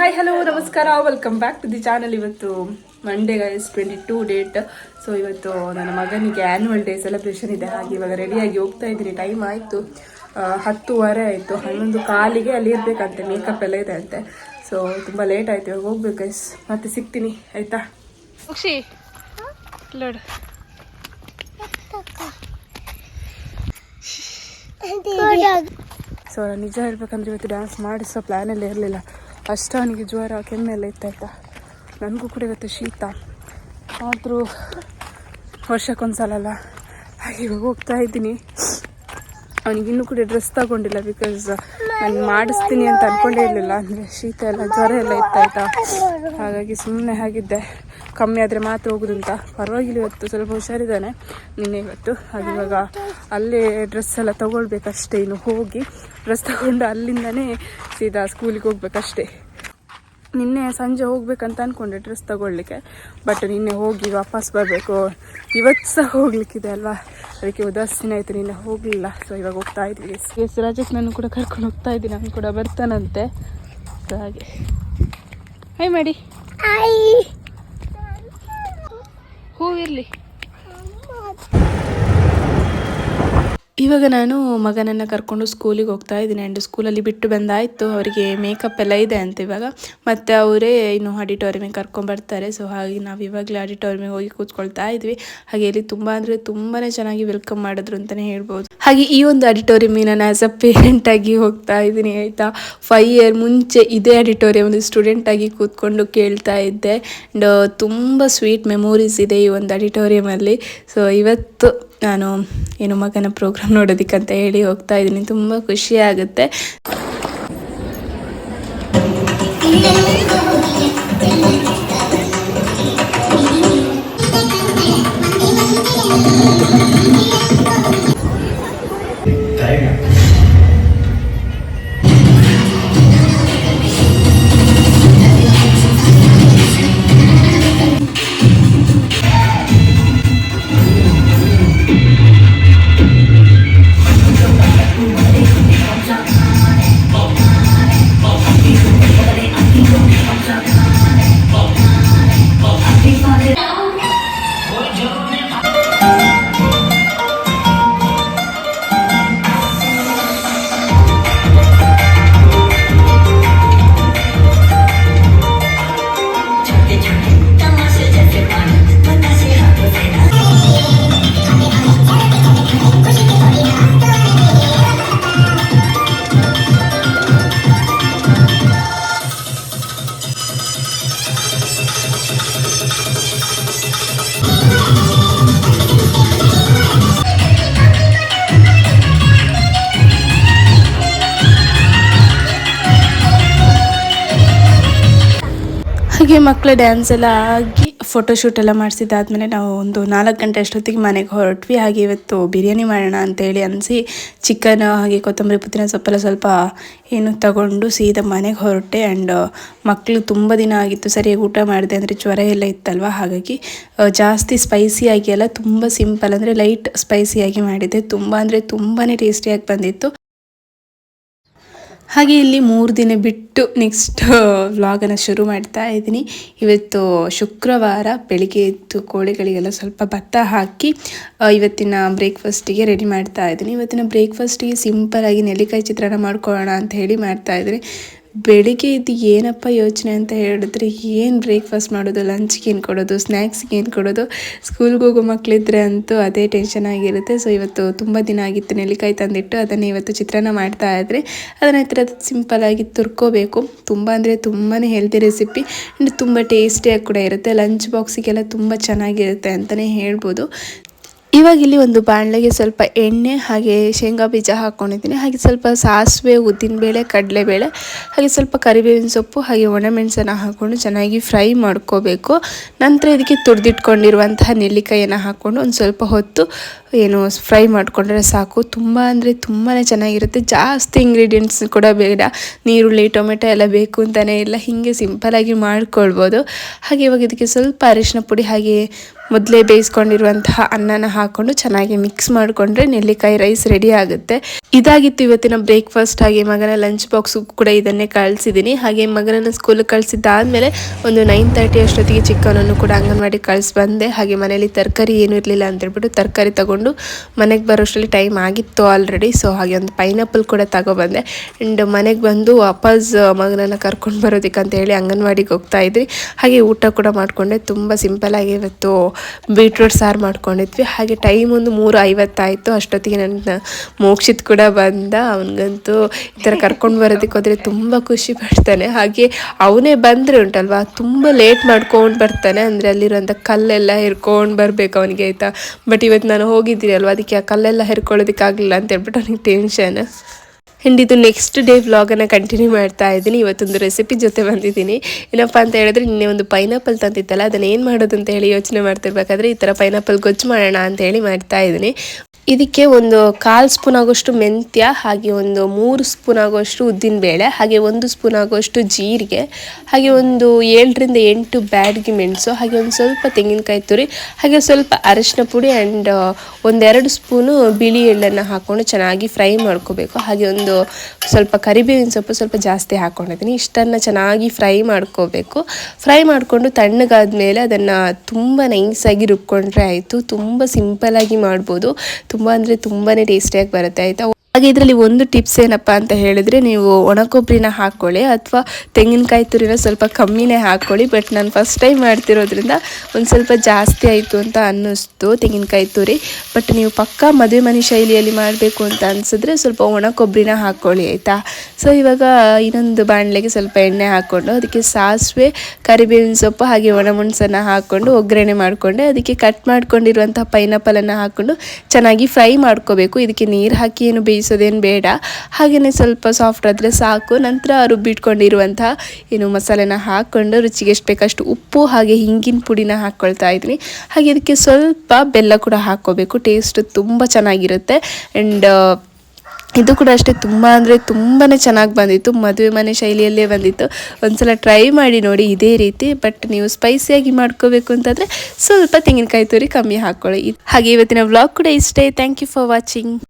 Hi hello ನಮಸ್ಕಾರ, welcome back to the channel. ಇವತ್ತು Monday guys, 22 date. So ಇವತ್ತು ನನ್ನ ಮಗನಿಗೆ ಆ್ಯನ್ಯುವಲ್ ಡೇ ಸೆಲೆಬ್ರೇಷನ್ ಇದೆ. ಹಾಗೆ ಇವಾಗ ರೆಡಿಯಾಗಿ ಹೋಗ್ತಾ ಇದ್ದೀನಿ. ಟೈಮ್ ಆಯಿತು 10:15 ಆಯಿತು. 11:15 ಅಲ್ಲಿ ಇರಬೇಕಂತೆ. ಮೇಕಪ್ ಎಲ್ಲ ಇದೆ ಅಂತೆ. ಸೊ ತುಂಬ ಲೇಟ್ ಆಯಿತು. ಇವಾಗ ಹೋಗ್ಬೇಕು ಗೈಸ್. ಮತ್ತೆ ಸಿಗ್ತೀನಿ ಆಯಿತಾ. ಖುಷಿ ಲೋಡ್ ಸೊ ನಿಜ ಹೇಳ್ಬೇಕಂದ್ರೆ ಇವತ್ತು ಡ್ಯಾನ್ಸ್ ಮಾಡಿಸೋ ಪ್ಲ್ಯಾನೆಲ್ಲ ಇರಲಿಲ್ಲ. ಅಷ್ಟು ಅವನಿಗೆ ಜ್ವರ ಕೆಮ್ಮೆಲ್ಲ ಇತ್ತಾಯ್ತಾ. ನನಗೂ ಕೂಡ ಇವತ್ತು ಶೀತ. ಆದರೂ ವರ್ಷಕ್ಕೊಂದ್ಸಲ ಅಲ್ಲ, ಹಾಗೆ ಇವಾಗ ಹೋಗ್ತಾ ಇದ್ದೀನಿ. ಅವನಿಗೆ ಇನ್ನೂ ಕೂಡ ಡ್ರೆಸ್ ತಗೊಂಡಿಲ್ಲ. ಬಿಕಾಸ್ ನಾನು ಮಾಡಿಸ್ತೀನಿ ಅಂತ ಅಂದ್ಕೊಂಡೇ ಇರಲಿಲ್ಲ. ಅಂದರೆ ಶೀತ ಎಲ್ಲ ಜ್ವರ ಎಲ್ಲ ಇತ್ತಾಯ್ತಾ. ಹಾಗಾಗಿ ಸುಮ್ಮನೆ ಆಗಿದ್ದೆ. ಕಮ್ಮಿ ಆದರೆ ಮಾತ್ರ ಹೋಗೋದು ಅಂತ. ಪರವಾಗಿಲ್ಲ, ಇವತ್ತು ಸ್ವಲ್ಪ ಹುಷಾರಿದ್ದಾನೆ ನಿನ್ನೆ ಇವತ್ತು. ಹಾಗೆ ಇವಾಗ ಅಲ್ಲೇ ಡ್ರೆಸ್ ಎಲ್ಲ ತೊಗೊಳ್ಬೇಕಷ್ಟೇ. ಇನ್ನು ಹೋಗಿ ಡ್ರೆಸ್ ತಗೊಂಡು ಅಲ್ಲಿಂದನೇ ಸೀದಾ ಸ್ಕೂಲಿಗೆ ಹೋಗ್ಬೇಕಷ್ಟೇ. ನಿನ್ನೆ ಸಂಜೆ ಹೋಗ್ಬೇಕಂತ ಅಂದ್ಕೊಂಡೆ ಡ್ರೆಸ್ ತಗೊಳ್ಳಿಕ್ಕೆ. ಬಟ್ ನಿನ್ನೆ ಹೋಗಿ ವಾಪಸ್ ಬರಬೇಕು. ಇವತ್ತು ಸಹ ಹೋಗ್ಲಿಕ್ಕಿದೆ ಅಲ್ವಾ, ಅದಕ್ಕೆ ಉದಾಸೀನ ಆಯಿತು, ನಿನ್ನೆ ಹೋಗಲಿಲ್ಲ. ಸೊ ಇವಾಗ ಹೋಗ್ತಾ ಇದ್ವಿ. ರಾಜಕ್ಕೆ ನಾನು ಕೂಡ ಕರ್ಕೊಂಡು ಹೋಗ್ತಾ ಇದ್ದೀನಿ. ನಾನು ಕೂಡ ಬರ್ತಾನಂತೆ. ಸೊ ಹಾಗೆ ಹೈ ಮಾಡಿ, ಹೂವಿರಲಿ. ಇವಾಗ ನಾನು ಮಗನನ್ನು ಕರ್ಕೊಂಡು ಸ್ಕೂಲಿಗೆ ಹೋಗ್ತಾ ಇದ್ದೀನಿ. ಆ್ಯಂಡ್ ಸ್ಕೂಲಲ್ಲಿ ಬಿಟ್ಟು ಬಂದಾಯಿತು. ಅವರಿಗೆ ಮೇಕಪ್ ಎಲ್ಲ ಇದೆ ಅಂತ ಇವಾಗ. ಮತ್ತು ಅವರೇ ಇನ್ನು ಆಡಿಟೋರಿಯಮಿಗೆ ಕರ್ಕೊಂಬರ್ತಾರೆ. ಸೊ ಹಾಗೆ ನಾವು ಇವಾಗಲೇ ಆಡಿಟೋರಿಯಮಿಗೆ ಹೋಗಿ ಕೂತ್ಕೊಳ್ತಾ ಇದ್ವಿ. ಹಾಗೆ ಇಲ್ಲಿ ತುಂಬ ಅಂದರೆ ತುಂಬಾ ಚೆನ್ನಾಗಿ ವೆಲ್ಕಮ್ ಮಾಡಿದ್ರು ಅಂತಲೇ ಹೇಳ್ಬೋದು. ಹಾಗೆ ಈ ಒಂದು ಆಡಿಟೋರಿಯಮಿಗೆ ನಾನು ಆ್ಯಸ್ ಅ ಪೇರೆಂಟಾಗಿ ಹೋಗ್ತಾ ಇದ್ದೀನಿ ಆಯಿತಾ. 5 ಇಯರ್ ಮುಂಚೆ ಇದೇ ಆಡಿಟೋರಿಯಮಲ್ಲಿ ಸ್ಟೂಡೆಂಟಾಗಿ ಕೂತ್ಕೊಂಡು ಕೇಳ್ತಾ ಇದ್ದೆ. ಆ್ಯಂಡ್ ತುಂಬ ಸ್ವೀಟ್ ಮೆಮೊರೀಸ್ ಇದೆ ಈ ಒಂದು ಆಡಿಟೋರಿಯಮಲ್ಲಿ. ಸೊ ಇವತ್ತು ನಾನು ಏನು ಮಗನ ಪ್ರೋಗ್ರಾಮ್ ನೋಡೋದಕ್ಕಂತ ಹೇಳಿ ಹೋಗ್ತಾ ಇದ್ದೀನಿ. ತುಂಬ ಖುಷಿ ಆಗುತ್ತೆ. ಹಾಗೆ ಮಕ್ಕಳ ಡ್ಯಾನ್ಸ್ ಎಲ್ಲ ಆಗಿ ಫೋಟೋಶೂಟ್ ಎಲ್ಲ ಮಾಡಿಸಿದ್ದಾದ್ಮೇಲೆ ನಾವು ಒಂದು 4 ಗಂಟೆ ಅಷ್ಟೊತ್ತಿಗೆ ಮನೆಗೆ ಹೊರಟ್ವಿ. ಹಾಗೆ ಇವತ್ತು ಬಿರಿಯಾನಿ ಮಾಡೋಣ ಅಂತೇಳಿ ಅನಿಸಿ ಚಿಕನ್ ಹಾಗೆ ಕೊತ್ತಂಬರಿ ಪುದೀನ ಸೊಪ್ಪೆಲ್ಲ ಸ್ವಲ್ಪ ತಗೊಂಡು ಸೀದಾ ಮನೆಗೆ ಹೊರಟೆ. ಆ್ಯಂಡ್ ಮಕ್ಕಳು ತುಂಬ ದಿನ ಆಗಿತ್ತು ಸರಿಯಾಗಿ ಊಟ ಮಾಡಿದೆ. ಅಂದರೆ ಜ್ವರ ಎಲ್ಲ ಇತ್ತಲ್ವ, ಹಾಗಾಗಿ ಜಾಸ್ತಿ ಸ್ಪೈಸಿಯಾಗಿ ಎಲ್ಲ ತುಂಬ ಸಿಂಪಲ್ ಅಂದರೆ ಲೈಟ್ ಸ್ಪೈಸಿಯಾಗಿ ಮಾಡಿದ್ದೆ. ತುಂಬ ಅಂದರೆ ತುಂಬಾ ಟೇಸ್ಟಿಯಾಗಿ ಬಂದಿತ್ತು. ಹಾಗೆ ಇಲ್ಲಿ 3 ದಿನ ಬಿಟ್ಟು ನೆಕ್ಸ್ಟ್ ವ್ಲಾಗನ್ನು ಶುರು ಮಾಡ್ತಾ ಇದ್ದೀನಿ. ಇವತ್ತು ಶುಕ್ರವಾರ ಬೆಳಿಗ್ಗೆ ಎದ್ದು ಕೋಳಿಗಳಿಗೆಲ್ಲ ಸ್ವಲ್ಪ ಭತ್ತ ಹಾಕಿ ಇವತ್ತಿನ ಬ್ರೇಕ್ಫಾಸ್ಟಿಗೆ ರೆಡಿ ಮಾಡ್ತಾ ಇದ್ದೀನಿ. ಇವತ್ತಿನ ಬ್ರೇಕ್ಫಾಸ್ಟಿಗೆ ಸಿಂಪಲಾಗಿ ನೆಲ್ಲಿಕಾಯಿ ಚಿತ್ರಾನ್ನ ಮಾಡ್ಕೊಳ್ಳೋಣ ಅಂತ ಹೇಳಿ ಮಾಡ್ತಾ ಇದ್ದೀನಿ. ಬೆಳಿಗ್ಗೆ ಇದು ಏನಪ್ಪ ಯೋಚನೆ ಅಂತ ಹೇಳಿದ್ರೆ, ಏನು ಬ್ರೇಕ್ಫಾಸ್ಟ್ ಮಾಡೋದು, ಲಂಚ್ಗೆ ಏನು ಕೊಡೋದು, ಸ್ನ್ಯಾಕ್ಸ್ಗೆ ಏನು ಕೊಡೋದು. ಸ್ಕೂಲ್ಗೆ ಹೋಗೋ ಮಕ್ಕಳಿದ್ರೆ ಅಂತೂ ಅದೇ ಟೆನ್ಷನ್ ಆಗಿರುತ್ತೆ. ಸೊ ಇವತ್ತು ತುಂಬ ದಿನ ಆಗಿತ್ತು ನೆಲ್ಲಿಕಾಯಿ ತಂದಿಟ್ಟು ಅದನ್ನು ಇವತ್ತು ಚಿತ್ರಾನ್ನ ಮಾಡ್ತಾ ಇದ್ದರೆ ಅದನ್ನು ಈ ಥರ ಸಿಂಪಲಾಗಿ ತುರ್ಕೋಬೇಕು. ತುಂಬ ಅಂದರೆ ತುಂಬಾ ಹೆಲ್ದಿ ರೆಸಿಪಿ ಆ್ಯಂಡ್ ತುಂಬ ಟೇಸ್ಟಿಯಾಗಿ ಕೂಡ ಇರುತ್ತೆ. ಲಂಚ್ ಬಾಕ್ಸಿಗೆಲ್ಲ ತುಂಬ ಚೆನ್ನಾಗಿರುತ್ತೆ ಅಂತಲೇ ಹೇಳ್ಬೋದು. ಇವಾಗ ಇಲ್ಲಿ ಒಂದು ಬಾಣಲೆಗೆ ಸ್ವಲ್ಪ ಎಣ್ಣೆ ಹಾಗೆ ಶೇಂಗಾ ಬೀಜ ಹಾಕ್ಕೊಂಡಿದ್ದೀನಿ. ಹಾಗೆ ಸ್ವಲ್ಪ ಸಾಸಿವೆ, ಉದ್ದಿನಬೇಳೆ, ಕಡಲೆಬೇಳೆ ಹಾಗೆ ಸ್ವಲ್ಪ ಕರಿಬೇವಿನ ಸೊಪ್ಪು ಹಾಗೆ ಒಣಮೆಣಸನ್ನು ಹಾಕ್ಕೊಂಡು ಚೆನ್ನಾಗಿ ಫ್ರೈ ಮಾಡ್ಕೋಬೇಕು. ನಂತರ ಇದಕ್ಕೆ ತುರಿದಿಟ್ಕೊಂಡಿರುವಂತಹ ನೆಲ್ಲಿಕಾಯಿಯನ್ನು ಹಾಕ್ಕೊಂಡು ಒಂದು ಸ್ವಲ್ಪ ಹೊತ್ತು ಫ್ರೈ ಮಾಡಿಕೊಂಡ್ರೆ ಸಾಕು. ತುಂಬ ಅಂದರೆ ತುಂಬಾ ಚೆನ್ನಾಗಿರುತ್ತೆ. ಜಾಸ್ತಿ ಇಂಗ್ರೀಡಿಯೆಂಟ್ಸ್ ಕೂಡ ಬೇಡ, ನೀರುಳ್ಳಿ ಟೊಮೆಟೊ ಎಲ್ಲ ಬೇಕು ಅಂತಲೇ ಇಲ್ಲ, ಹೀಗೆ ಸಿಂಪಲಾಗಿ ಮಾಡ್ಕೊಳ್ಬೋದು. ಹಾಗೆ ಇವಾಗ ಇದಕ್ಕೆ ಸ್ವಲ್ಪ ಅರಿಶಿನ ಪುಡಿ ಹಾಗೆ ಮೊದಲೇ ಬೇಯಿಸ್ಕೊಂಡಿರುವಂತಹ ಅನ್ನನ ಹಾಕ್ಕೊಂಡು ಚೆನ್ನಾಗಿ ಮಿಕ್ಸ್ ಮಾಡಿಕೊಂಡ್ರೆ ನೆಲ್ಲಿಕಾಯಿ ರೈಸ್ ರೆಡಿ ಆಗುತ್ತೆ. ಇದಾಗಿತ್ತು ಇವತ್ತಿನ ಬ್ರೇಕ್ಫಾಸ್ಟ್. ಹಾಗೆ ಮಗನ ಲಂಚ್ ಬಾಕ್ಸ್ ಕೂಡ ಇದನ್ನೇ ಕಳಿಸಿದ್ದೀನಿ. ಹಾಗೆ ಮಗನನ್ನು ಸ್ಕೂಲಿಗೆ ಕಳಿಸಿದ್ದಾದ್ಮೇಲೆ ಒಂದು 9:30 ಅಷ್ಟೊತ್ತಿಗೆ ಚಿಕ್ಕವನನ್ನು ಕೂಡ ಅಂಗನವಾಡಿ ಕಳಿಸಿ ಬಂದೆ. ಹಾಗೆ ಮನೆಯಲ್ಲಿ ತರಕಾರಿ ಏನೂ ಇರಲಿಲ್ಲ ಅಂತೇಳ್ಬಿಟ್ಟು ತರಕಾರಿ ತಗೊಂಡು ಮನೆಗೆ ಬರೋಷ್ಟರಲ್ಲಿ ಟೈಮ್ ಆಗಿತ್ತು ಆಲ್ರೆಡಿ. ಸೊ ಹಾಗೆ ಒಂದು ಪೈನಾಪಲ್ ಕೂಡ ತಗೊಬಂದೆ. ಆ್ಯಂಡ್ ಮನೆಗೆ ಬಂದು ವಾಪಸ್ ಮಗನನ್ನು ಕರ್ಕೊಂಡು ಬರೋದಕ್ಕೆ ಅಂತ ಹೇಳಿ ಅಂಗನವಾಡಿಗೆ ಹೋಗ್ತಾ ಇದ್ವಿ. ಹಾಗೆ ಊಟ ಕೂಡ ಮಾಡಿಕೊಂಡೆ. ತುಂಬ ಸಿಂಪಲ್ಲಾಗಿ ಇವತ್ತು ಬೀಟ್ರೂಟ್ ಸಾರು ಮಾಡ್ಕೊಂಡಿದ್ವಿ. ಹಾಗೆ ಟೈಮ್ ಒಂದು 3:50 ಆಯಿತು. ಅಷ್ಟೊತ್ತಿಗೆ ನನ್ನ ಮೋಕ್ಷಿತ್ ಕೂಡ ಬಂದ. ಅವನಿಗಂತೂ ಈ ಥರ ಕರ್ಕೊಂಡು ಬರೋದಕ್ಕೆ ಹೋದರೆ ತುಂಬ ಖುಷಿ ಪಡ್ತಾನೆ. ಹಾಗೆ ಅವನೇ ಬಂದರೆ ಉಂಟಲ್ವಾ ತುಂಬ ಲೇಟ್ ಮಾಡ್ಕೊಂಡು ಬರ್ತಾನೆ. ಅಂದರೆ ಅಲ್ಲಿರುವಂಥ ಕಲ್ಲೆಲ್ಲ ಹಿರ್ಕೊಂಡು ಬರಬೇಕು ಅವನಿಗೆ, ಆಯಿತಾ. ಬಟ್ ಇವತ್ತು ನಾನು ಹೋಗಿದ್ದೀನಿ ಅಲ್ವಾ, ಅದಕ್ಕೆ ಆ ಕಲ್ಲೆಲ್ಲ ಹಿರ್ಕೊಳ್ಳೋದಕ್ಕಾಗಲಿಲ್ಲ ಅಂತ ಹೇಳ್ಬಿಟ್ಟು ಅವನಿಗೆ ಟೆನ್ಷನ್. ಆ್ಯಂಡ್ ಇದು ನೆಕ್ಸ್ಟ್ ಡೇ ವ್ಲಾಗನ್ನು ಕಂಟಿನ್ಯೂ ಮಾಡ್ತಾ ಇದ್ದೀನಿ. ಇವತ್ತೊಂದು ರೆಸಿಪಿ ಜೊತೆ ಬಂದಿದ್ದೀನಿ. ಏನಪ್ಪ ಅಂತ ಹೇಳಿದ್ರೆ, ನಿನ್ನೆ ಒಂದು ಪೈನಾಪಲ್ ತಂದಿತ್ತಲ್ಲ, ಅದನ್ನು ಏನು ಮಾಡೋದು ಅಂತ ಹೇಳಿ ಯೋಚನೆ ಮಾಡ್ತಿರ್ಬೇಕಾದ್ರೆ ಈ ಥರ ಪೈನಾಪಲ್ ಗೊಜ್ಜು ಮಾಡೋಣ ಅಂತ ಹೇಳಿ ಮಾಡ್ತಾ ಇದ್ದೀನಿ. ಇದಕ್ಕೆ ಒಂದು 1/4 ಸ್ಪೂನ್ ಆಗೋಷ್ಟು ಮೆಂತ್ಯ, ಹಾಗೆ ಒಂದು 3 ಸ್ಪೂನ್ ಆಗೋಷ್ಟು ಉದ್ದಿನಬೇಳೆ, ಹಾಗೆ 1 ಸ್ಪೂನ್ ಆಗೋಷ್ಟು ಜೀರಿಗೆ, ಹಾಗೆ ಒಂದು 7ರಿಂದ 8 ಬ್ಯಾಡಗಿ ಮೆಣಸು, ಹಾಗೆ ಒಂದು ಸ್ವಲ್ಪ ತೆಂಗಿನಕಾಯಿ ತುರಿ, ಹಾಗೆ ಸ್ವಲ್ಪ ಅರಿಶಿನ ಪುಡಿ ಆ್ಯಂಡ್ 1-2 ಸ್ಪೂನು ಬಿಳಿ ಎಳ್ಳನ್ನು ಹಾಕ್ಕೊಂಡು ಚೆನ್ನಾಗಿ ಫ್ರೈ ಮಾಡ್ಕೋಬೇಕು. ಹಾಗೆ ಒಂದು ಸ್ವಲ್ಪ ಕರಿಬೇವಿನ ಸೊಪ್ಪು ಸ್ವಲ್ಪ ಜಾಸ್ತಿ ಹಾಕ್ಕೊಂಡಿದ್ದೀನಿ. ಇಷ್ಟನ್ನು ಚೆನ್ನಾಗಿ ಫ್ರೈ ಮಾಡ್ಕೋಬೇಕು. ಫ್ರೈ ಮಾಡಿಕೊಂಡು ತಣ್ಣಗಾದ ಮೇಲೆ ಅದನ್ನು ತುಂಬ ನೈಸಾಗಿ ರುಬ್ಕೊಂಡ್ರೆ ಆಯಿತು. ತುಂಬ ಸಿಂಪಲ್ಲಾಗಿ ಮಾಡ್ಬೋದು. ತುಂಬ ಅಂದರೆ ತುಂಬಾ ಟೇಸ್ಟಿಯಾಗಿ ಬರುತ್ತೆ, ಆಯಿತಾ. ಹಾಗೆ ಇದರಲ್ಲಿ ಒಂದು ಟಿಪ್ಸ್ ಏನಪ್ಪ ಅಂತ ಹೇಳಿದರೆ, ನೀವು ಒಣ ಕೊಬ್ಬರಿನ ಹಾಕ್ಕೊಳ್ಳಿ ಅಥವಾ ತೆಂಗಿನಕಾಯಿ ತುರಿನ ಸ್ವಲ್ಪ ಕಮ್ಮಿನೇ ಹಾಕ್ಕೊಳ್ಳಿ. ಬಟ್ ನಾನು ಫಸ್ಟ್ ಟೈಮ್ ಮಾಡ್ತಿರೋದ್ರಿಂದ ಒಂದು ಸ್ವಲ್ಪ ಜಾಸ್ತಿ ಆಯಿತು ಅಂತ ಅನ್ನಿಸ್ತು ತೆಂಗಿನಕಾಯಿ ತುರಿ. ಬಟ್ ನೀವು ಪಕ್ಕಾ ಮದುವೆ ಮನೆ ಶೈಲಿಯಲ್ಲಿ ಮಾಡಬೇಕು ಅಂತ ಅನಿಸಿದ್ರೆ ಸ್ವಲ್ಪ ಒಣ ಕೊಬ್ಬರಿನ ಹಾಕ್ಕೊಳ್ಳಿ, ಆಯಿತಾ. ಸೊ ಇವಾಗ ಇನ್ನೊಂದು ಬಾಣಲೆಗೆ ಸ್ವಲ್ಪ ಎಣ್ಣೆ ಹಾಕ್ಕೊಂಡು ಅದಕ್ಕೆ ಸಾಸಿವೆ, ಕರಿಬೇವಿನ ಸೊಪ್ಪು ಹಾಗೆ ಒಣಮೆಣಸನ್ನು ಹಾಕ್ಕೊಂಡು ಒಗ್ಗರಣೆ ಮಾಡಿಕೊಂಡೆ. ಅದಕ್ಕೆ ಕಟ್ ಮಾಡ್ಕೊಂಡಿರುವಂಥ ಪೈನಾಪಲನ್ನು ಹಾಕ್ಕೊಂಡು ಚೆನ್ನಾಗಿ ಫ್ರೈ ಮಾಡ್ಕೋಬೇಕು. ಇದಕ್ಕೆ ನೀರು ಹಾಕಿ ಏನು ಬೇಯಿಸೋದೇನು ಬೇಡ. ಹಾಗೆಯೇ ಸ್ವಲ್ಪ ಸಾಫ್ಟ್ ಆದರೆ ಸಾಕು. ನಂತರ ರುಬ್ಬಿಟ್ಕೊಂಡಿರುವಂತಹ ಏನು ಮಸಾಲೆನ ಹಾಕ್ಕೊಂಡು ರುಚಿಗೆ ಎಷ್ಟು ಬೇಕಷ್ಟು ಉಪ್ಪು ಹಾಗೆ ಹಿಂಗಿನ ಪುಡಿನ ಹಾಕ್ಕೊಳ್ತಾ ಇದ್ದೀನಿ. ಹಾಗೆ ಇದಕ್ಕೆ ಸ್ವಲ್ಪ ಬೆಲ್ಲ ಕೂಡ ಹಾಕ್ಕೋಬೇಕು. ಟೇಸ್ಟ್ ತುಂಬ ಚೆನ್ನಾಗಿರುತ್ತೆ. ಆ್ಯಂಡ್ ಇದು ಕೂಡ ಅಷ್ಟೇ ತುಂಬ ಅಂದರೆ ತುಂಬಾ ಚೆನ್ನಾಗಿ ಬಂದಿತ್ತು. ಮದುವೆ ಮನೆ ಶೈಲಿಯಲ್ಲೇ ಬಂದಿತ್ತು. ಒಂದ್ಸಲ ಟ್ರೈ ಮಾಡಿ ನೋಡಿ ಇದೇ ರೀತಿ. ಬಟ್ ನೀವು ಸ್ಪೈಸಿಯಾಗಿ ಮಾಡ್ಕೋಬೇಕು ಅಂತಂದರೆ ಸ್ವಲ್ಪ ತೆಂಗಿನಕಾಯಿ ತುರಿ ಕಮ್ಮಿ ಹಾಕ್ಕೊಳ್ಳಿ. ಹಾಗೆ ಇವತ್ತಿನ ವ್ಲಾಗ್ ಕೂಡ ಇಷ್ಟೇ. Thank you for watching.